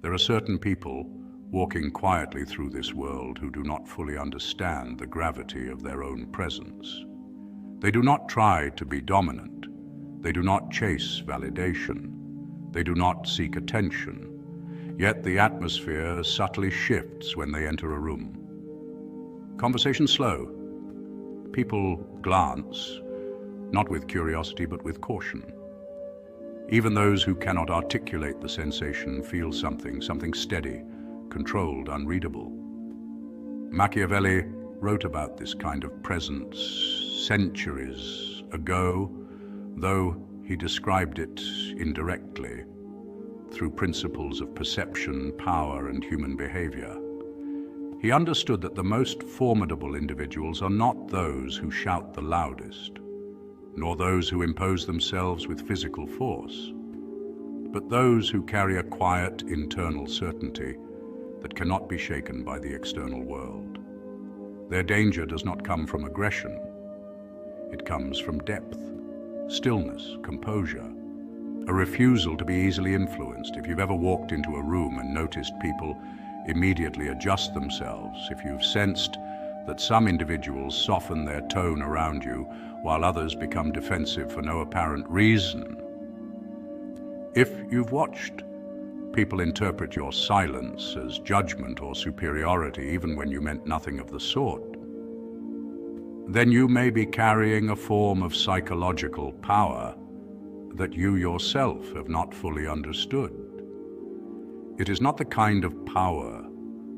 There are certain people walking quietly through this world who do not fully understand the gravity of their own presence. They do not try to be dominant. They do not chase validation. They do not seek attention. Yet the atmosphere subtly shifts when they enter a room. Conversation slow. People glance, not with curiosity but with caution. Even those who cannot articulate the sensation feel something steady, controlled, unreadable. Machiavelli wrote about this kind of presence centuries ago, though he described it indirectly through principles of perception, power, and human behavior. He understood that the most formidable individuals are not those who shout the loudest, nor those who impose themselves with physical force, but those who carry a quiet internal certainty that cannot be shaken by the external world. Their danger does not come from aggression. It comes from depth, stillness, composure, a refusal to be easily influenced. If you've ever walked into a room and noticed people immediately adjust themselves, if you've sensed that some individuals soften their tone around you while others become defensive for no apparent reason, if you've watched people interpret your silence as judgment or superiority even when you meant nothing of the sort, then you may be carrying a form of psychological power that you yourself have not fully understood. It is not the kind of power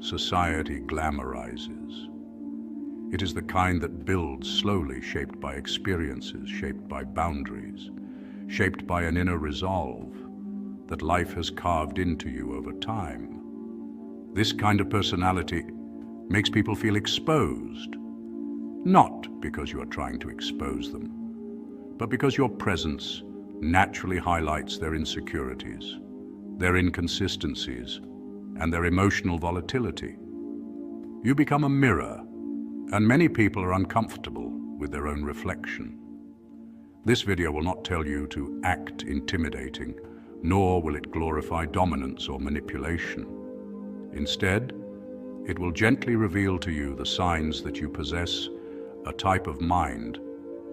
society glamorizes. It is the kind that builds slowly, shaped by experiences, shaped by boundaries, shaped by an inner resolve that life has carved into you over time. This kind of personality makes people feel exposed, not because you are trying to expose them, but because your presence naturally highlights their insecurities, their inconsistencies, and their emotional volatility. You become a mirror, and many people are uncomfortable with their own reflection. This video will not tell you to act intimidating, nor will it glorify dominance or manipulation. Instead, it will gently reveal to you the signs that you possess a type of mind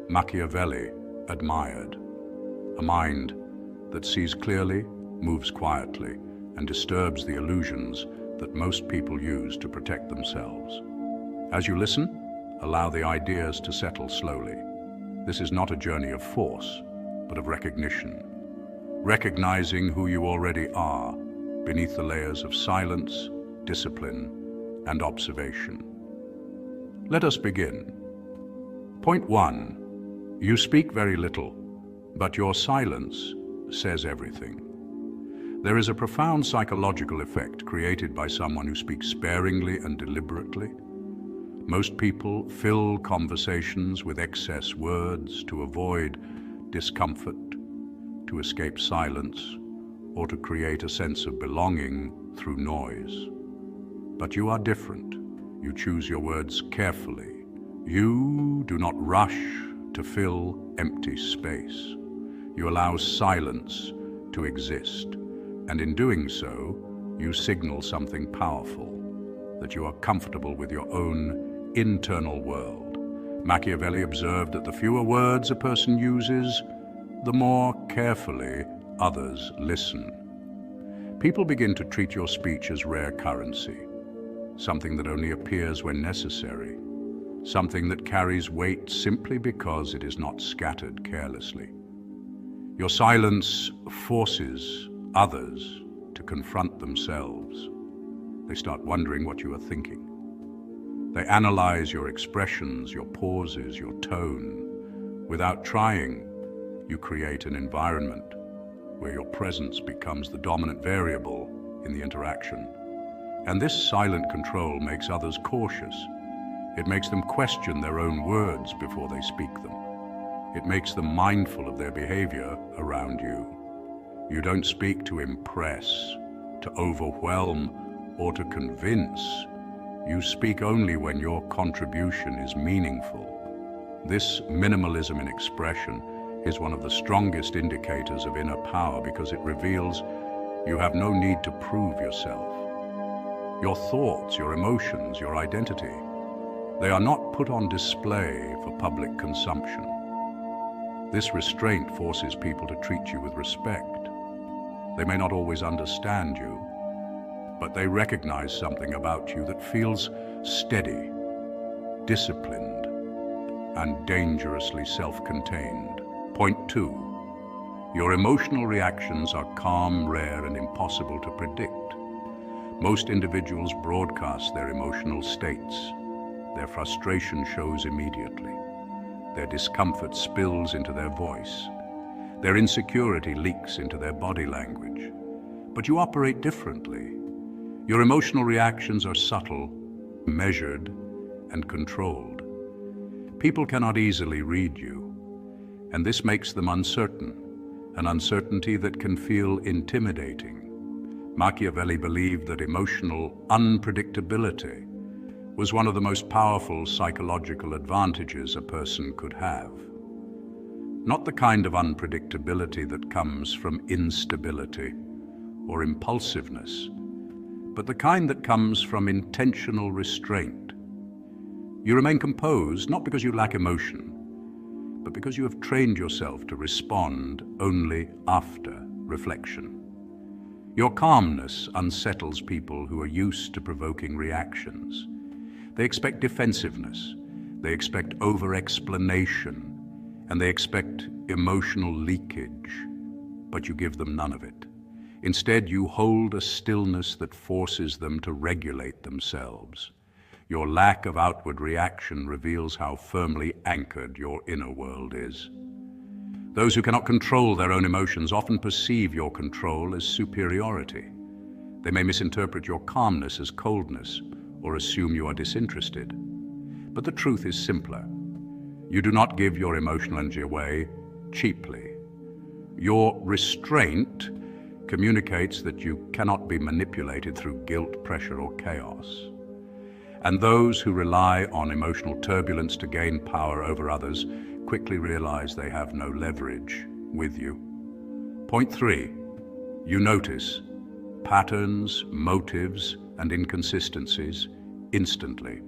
Machiavelli admired. A mind that sees clearly, moves quietly, and disturbs the illusions that most people use to protect themselves. As you listen, allow the ideas to settle slowly. This is not a journey of force, but of recognition. Recognizing who you already are beneath the layers of silence, discipline, and observation. Let us begin. Point 1. You speak very little, but your silence says everything. There is a profound psychological effect created by someone who speaks sparingly and deliberately. Most people fill conversations with excess words to avoid discomfort, to escape silence, or to create a sense of belonging through noise. But you are different. You choose your words carefully. You do not rush to fill empty space. You allow silence to exist, and in doing so, you signal something powerful, that you are comfortable with your own internal world. Machiavelli observed that the fewer words a person uses, the more carefully others listen. People begin to treat your speech as rare currency, something that only appears when necessary, something that carries weight simply because it is not scattered carelessly. Your silence forces others to confront themselves. They start wondering what you are thinking. They analyze your expressions, your pauses, your tone. Without trying, you create an environment where your presence becomes the dominant variable in the interaction. And this silent control makes others cautious. It makes them question their own words before they speak them. It makes them mindful of their behavior around you. You don't speak to impress, to overwhelm, or to convince. You speak only when your contribution is meaningful. This minimalism in expression is one of the strongest indicators of inner power because it reveals You have no need to prove yourself. Your thoughts, your emotions, your identity, they are not put on display for public consumption. This restraint forces people to treat you with respect. They may not always understand you, but they recognize something about you that feels steady, disciplined, and dangerously self-contained. Point 2. Your emotional reactions are calm, rare, and impossible to predict. Most individuals broadcast their emotional states. Their frustration shows immediately. Their discomfort spills into their voice. Their insecurity leaks into their body language. But you operate differently. Your emotional reactions are subtle, measured, and controlled. People cannot easily read you, and this makes them uncertain, an uncertainty that can feel intimidating. Machiavelli believed that emotional unpredictability was one of the most powerful psychological advantages a person could have. Not the kind of unpredictability that comes from instability or impulsiveness, but the kind that comes from intentional restraint. You remain composed not because you lack emotion, but because you have trained yourself to respond only after reflection. Your calmness unsettles people who are used to provoking reactions. They expect defensiveness, they expect over-explanation, and they expect emotional leakage, but you give them none of it. Instead, you hold a stillness that forces them to regulate themselves. Your lack of outward reaction reveals how firmly anchored your inner world is. Those who cannot control their own emotions often perceive your control as superiority. They may misinterpret your calmness as coldness or assume you are disinterested. But the truth is simpler. You do not give your emotional energy away cheaply. Your restraint communicates that you cannot be manipulated through guilt, pressure, or chaos. And those who rely on emotional turbulence to gain power over others quickly realize they have no leverage with you. Point 3. You notice patterns, motives, and inconsistencies instantly.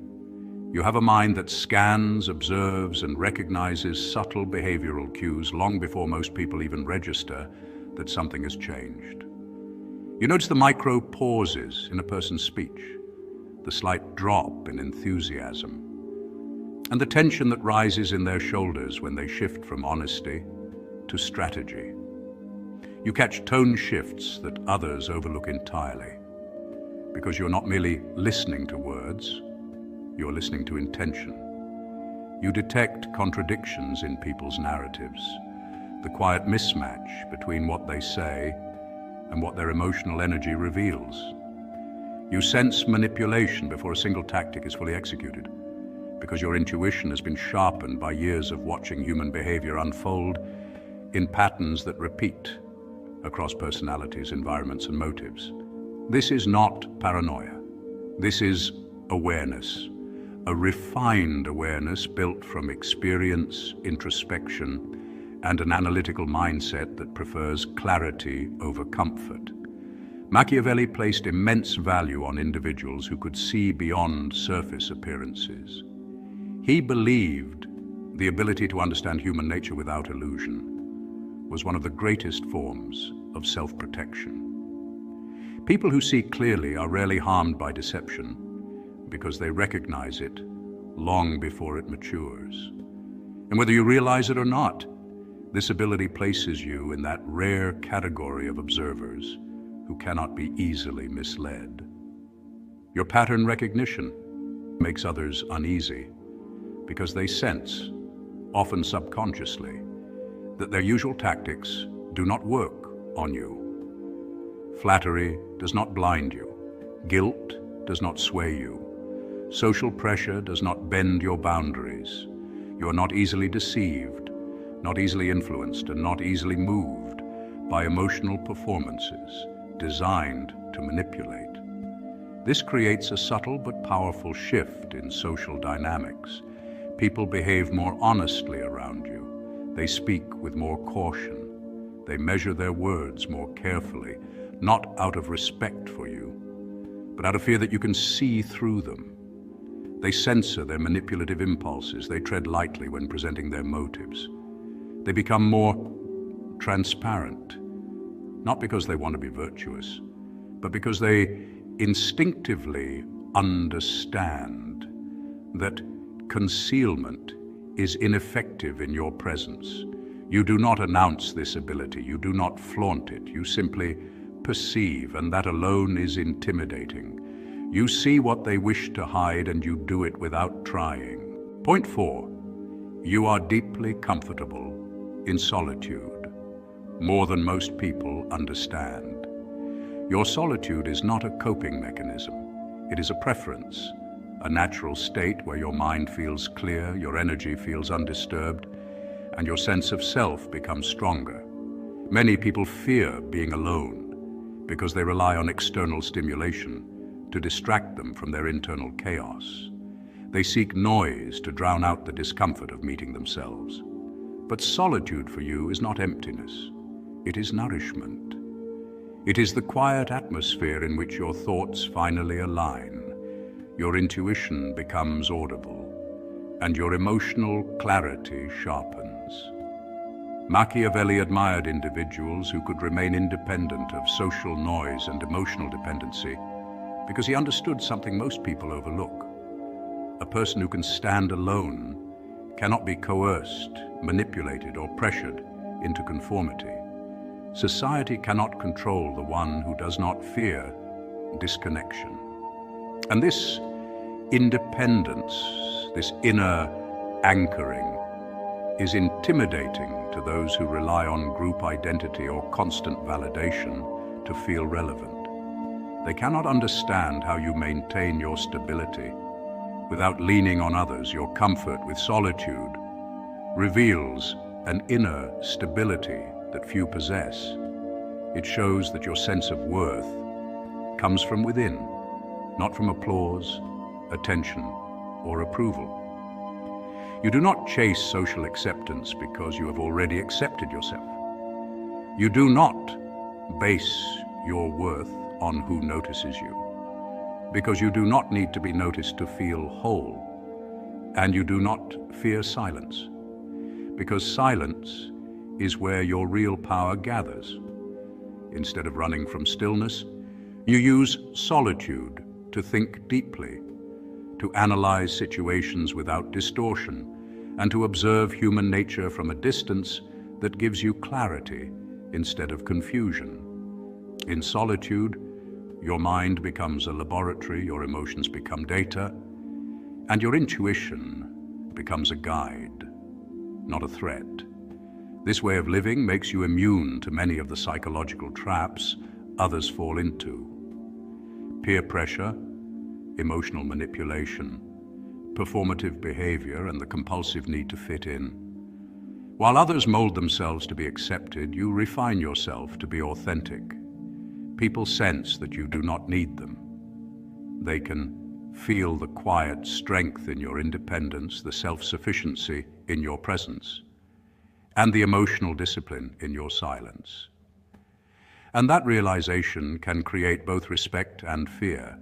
You have a mind that scans, observes, and recognizes subtle behavioral cues long before most people even register that something has changed. You notice the micro pauses in a person's speech, the slight drop in enthusiasm, and the tension that rises in their shoulders when they shift from honesty to strategy. You catch tone shifts that others overlook entirely, because you're not merely listening to words, you're listening to intention. You detect contradictions in people's narratives, the quiet mismatch between what they say and what their emotional energy reveals. You sense manipulation before a single tactic is fully executed, because your intuition has been sharpened by years of watching human behavior unfold in patterns that repeat across personalities, environments, and motives. This is not paranoia. This is awareness, a refined awareness built from experience, introspection, and an analytical mindset that prefers clarity over comfort. Machiavelli placed immense value on individuals who could see beyond surface appearances. He believed the ability to understand human nature without illusion was one of the greatest forms of self-protection. People who see clearly are rarely harmed by deception because they recognize it long before it matures. And whether you realize it or not, this ability places you in that rare category of observers who cannot be easily misled. Your pattern recognition makes others uneasy because they sense, often subconsciously, that their usual tactics do not work on you. Flattery does not blind you. Guilt does not sway you. Social pressure does not bend your boundaries. You are not easily deceived, not easily influenced, and not easily moved by emotional performances designed to manipulate. This creates a subtle but powerful shift in social dynamics. People behave more honestly around you. They speak with more caution. They measure their words more carefully, not out of respect for you, but out of fear that you can see through them. They censor their manipulative impulses. They tread lightly when presenting their motives. They become more transparent, not because they want to be virtuous, but because they instinctively understand that concealment is ineffective in your presence. You do not announce this ability. You do not flaunt it. You simply perceive, and that alone is intimidating. You see what they wish to hide, and you do it without trying. Point 4. You are deeply comfortable in solitude, more than most people understand. Your solitude is not a coping mechanism. It is a preference, a natural state where your mind feels clear, your energy feels undisturbed, and your sense of self becomes stronger. Many people fear being alone because they rely on external stimulation to distract them from their internal chaos. They seek noise to drown out the discomfort of meeting themselves. But solitude for you is not emptiness. It is nourishment. It is the quiet atmosphere in which your thoughts finally align, your intuition becomes audible, and your emotional clarity sharpens. Machiavelli admired individuals who could remain independent of social noise and emotional dependency because he understood something most people overlook. A person who can stand alone cannot be coerced, manipulated, or pressured into conformity. Society cannot control the one who does not fear disconnection. And this independence, this inner anchoring, is intimidating to those who rely on group identity or constant validation to feel relevant. They cannot understand how you maintain your stability without leaning on others. Your comfort with solitude reveals an inner stability that few possess. It shows that your sense of worth comes from within, not from applause, attention, or approval. You do not chase social acceptance because you have already accepted yourself. You do not base your worth on who notices you, because you do not need to be noticed to feel whole, and you do not fear silence, because silence is where your real power gathers. Instead of running from stillness, you use solitude to think deeply, to analyze situations without distortion, and to observe human nature from a distance that gives you clarity instead of confusion. In solitude, your mind becomes a laboratory, your emotions become data, and your intuition becomes a guide, not a threat. This way of living makes you immune to many of the psychological traps others fall into. Peer pressure, emotional manipulation, performative behavior, and the compulsive need to fit in. While others mold themselves to be accepted, you refine yourself to be authentic. People sense that you do not need them. They can feel the quiet strength in your independence, the self-sufficiency in your presence, and the emotional discipline in your silence. And that realization can create both respect and fear,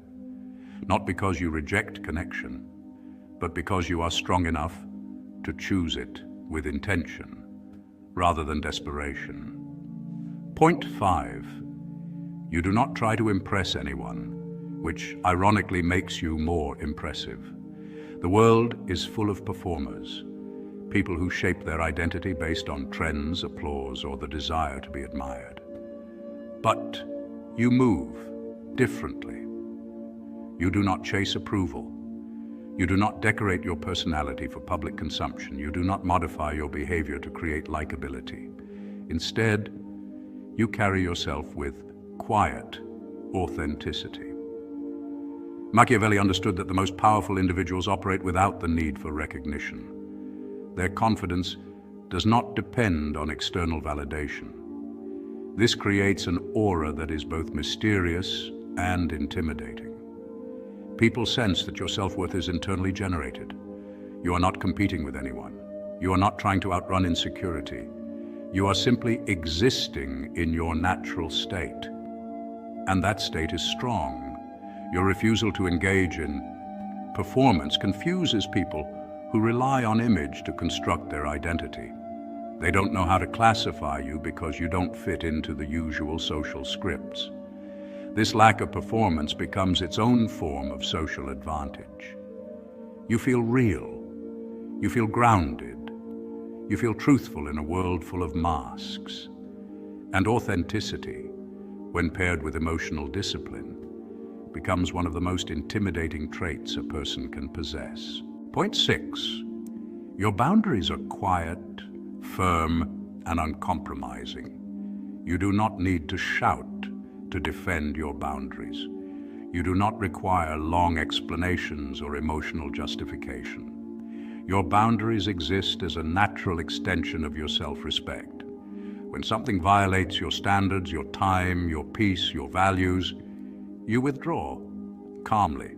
not because you reject connection, but because you are strong enough to choose it with intention rather than desperation. Point 5. You do not try to impress anyone, which ironically makes you more impressive. The world is full of performers, people who shape their identity based on trends, applause, or the desire to be admired. But you move differently. You do not chase approval. You do not decorate your personality for public consumption. You do not modify your behavior to create likability. Instead, you carry yourself with quiet authenticity. Machiavelli understood that the most powerful individuals operate without the need for recognition. Their confidence does not depend on external validation. This creates an aura that is both mysterious and intimidating. People sense that your self-worth is internally generated. You are not competing with anyone. You are not trying to outrun insecurity. You are simply existing in your natural state. And that state is strong. Your refusal to engage in performance confuses people who rely on image to construct their identity. They don't know how to classify you because you don't fit into the usual social scripts. This lack of performance becomes its own form of social advantage. You feel real. You feel grounded. You feel truthful in a world full of masks. And authenticity, when paired with emotional discipline, becomes one of the most intimidating traits a person can possess. Point 6. Your boundaries are quiet, firm, and uncompromising. You do not need to shout to defend your boundaries. You do not require long explanations or emotional justification. Your boundaries exist as a natural extension of your self-respect. When something violates your standards, your time, your peace, your values, you withdraw calmly,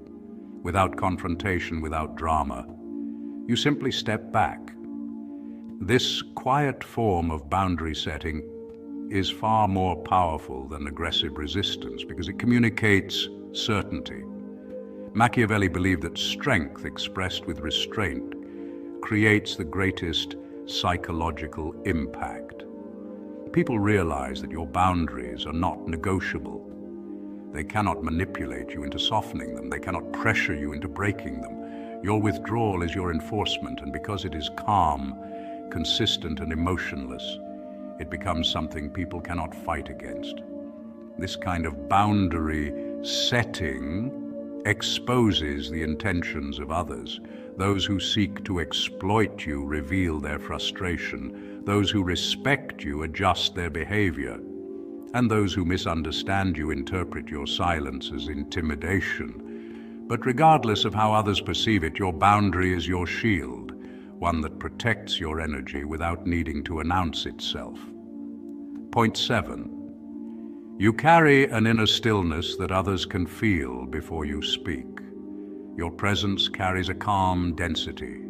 without confrontation, without drama. You simply step back. This quiet form of boundary setting is far more powerful than aggressive resistance because it communicates certainty. Machiavelli believed that strength expressed with restraint creates the greatest psychological impact. People realize that your boundaries are not negotiable. They cannot manipulate you into softening them. They cannot pressure you into breaking them. Your withdrawal is your enforcement, and because it is calm, consistent, and emotionless, it becomes something people cannot fight against. This kind of boundary setting exposes the intentions of others. Those who seek to exploit you reveal their frustration. Those who respect you adjust their behavior. And those who misunderstand you interpret your silence as intimidation. But regardless of how others perceive it, your boundary is your shield, one that protects your energy without needing to announce itself. Point 7. You carry an inner stillness that others can feel before you speak. Your presence carries a calm density,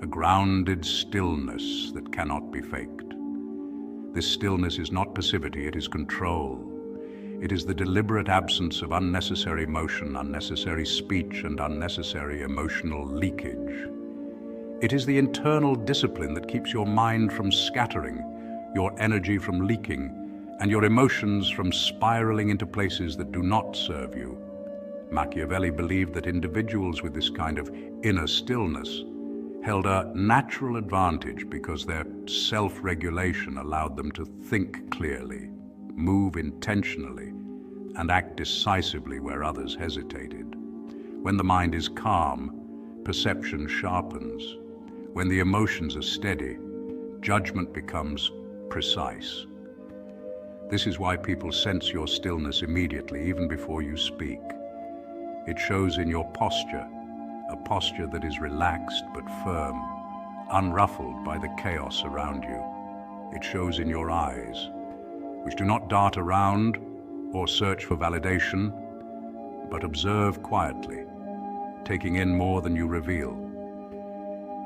a grounded stillness that cannot be faked. This stillness is not passivity, it is control. It is the deliberate absence of unnecessary motion, unnecessary speech, and unnecessary emotional leakage. It is the internal discipline that keeps your mind from scattering, your energy from leaking, and your emotions from spiraling into places that do not serve you. Machiavelli believed that individuals with this kind of inner stillness held a natural advantage because their self-regulation allowed them to think clearly, move intentionally, and act decisively where others hesitated. When the mind is calm, perception sharpens. When the emotions are steady, judgment becomes precise. This is why people sense your stillness immediately, even before you speak. It shows in your posture, a posture that is relaxed but firm, unruffled by the chaos around you. It shows in your eyes, which do not dart around or search for validation, but observe quietly, taking in more than you reveal.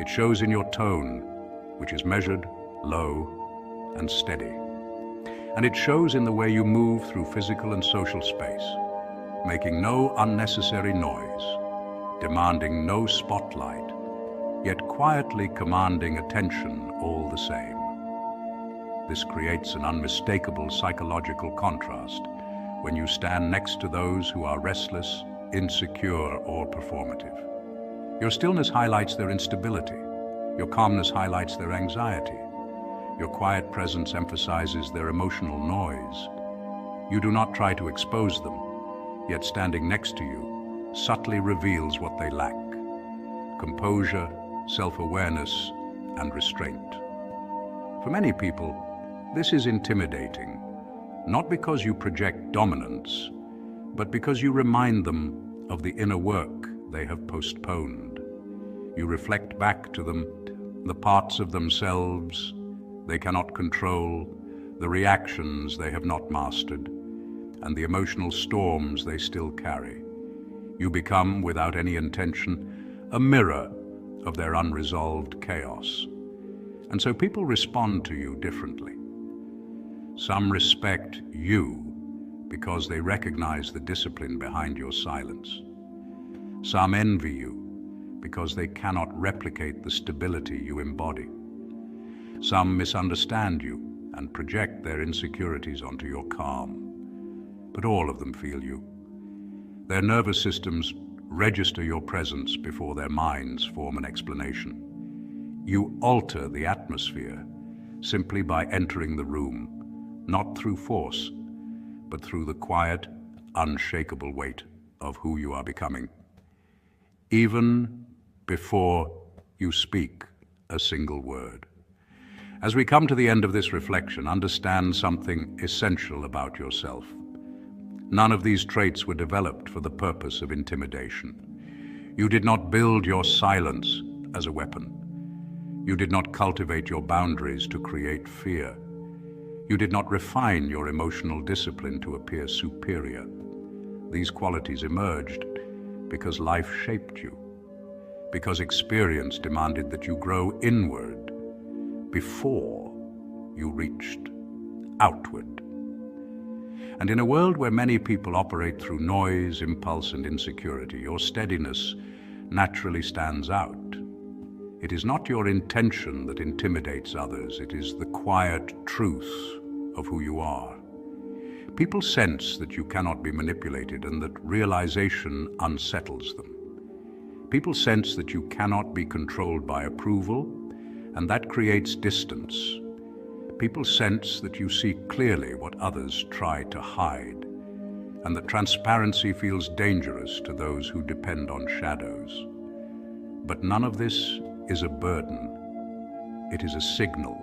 It shows in your tone, which is measured, low, and steady. And it shows in the way you move through physical and social space, making no unnecessary noise, demanding no spotlight, yet quietly commanding attention all the same. This creates an unmistakable psychological contrast when you stand next to those who are restless, insecure, or performative. Your stillness highlights their instability. Your calmness highlights their anxiety. Your quiet presence emphasizes their emotional noise. You do not try to expose them, yet standing next to you subtly reveals what they lack: composure, self-awareness, and restraint. For many people, this is intimidating, not because you project dominance, but because you remind them of the inner work they have postponed. You reflect back to them the parts of themselves they cannot control, the reactions they have not mastered, and the emotional storms they still carry. You become, without any intention, a mirror of their unresolved chaos. And so people respond to you differently. Some respect you because they recognize the discipline behind your silence. Some envy you because they cannot replicate the stability you embody. Some misunderstand you and project their insecurities onto your calm. But all of them feel you. Their nervous systems register your presence before their minds form an explanation. You alter the atmosphere simply by entering the room, not through force, but through the quiet, unshakable weight of who you are becoming. Even before you speak a single word. As we come to the end of this reflection, understand something essential about yourself. None of these traits were developed for the purpose of intimidation. You did not build your silence as a weapon. You did not cultivate your boundaries to create fear. You did not refine your emotional discipline to appear superior. These qualities emerged because life shaped you, because experience demanded that you grow inward before you reached outward. And in a world where many people operate through noise, impulse, and insecurity, your steadiness naturally stands out. It is not your intention that intimidates others, it is the quiet truth of who you are. People sense that you cannot be manipulated, and that realization unsettles them. People sense that you cannot be controlled by approval, and that creates distance. People sense that you see clearly what others try to hide, and that transparency feels dangerous to those who depend on shadows. But none of this is a burden. It is a signal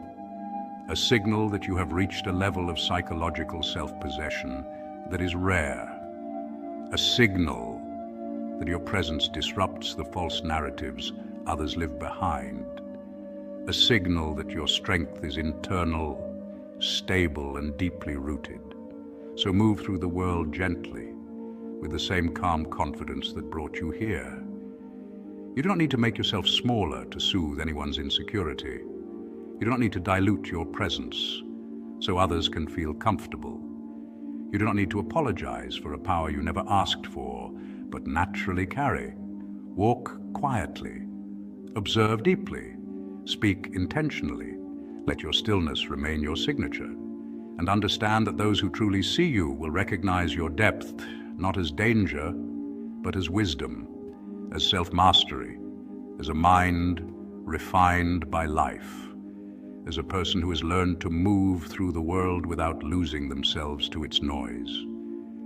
that you have reached a level of psychological self-possession that is rare, a signal that your presence disrupts the false narratives others live behind, a signal that your strength is internal, stable, and deeply rooted. So move through the world gently, with the same calm confidence that brought you here. You do not need to make yourself smaller to soothe anyone's insecurity. You do not need to dilute your presence so others can feel comfortable. You do not need to apologize for a power you never asked for, but naturally carry. Walk quietly, observe deeply, speak intentionally. Let your stillness remain your signature, and understand that those who truly see you will recognize your depth not as danger, but as wisdom, as self-mastery, as a mind refined by life, as a person who has learned to move through the world without losing themselves to its noise.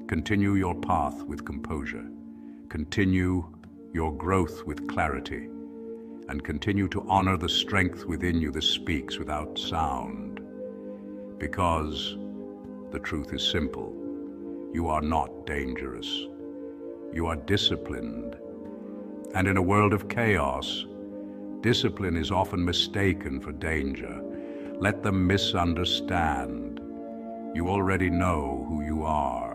Continue your path with composure. Continue your growth with clarity, and continue to honor the strength within you that speaks without sound. Because the truth is simple. You are not dangerous. You are disciplined. And in a world of chaos, discipline is often mistaken for danger. Let them misunderstand. You already know who you are.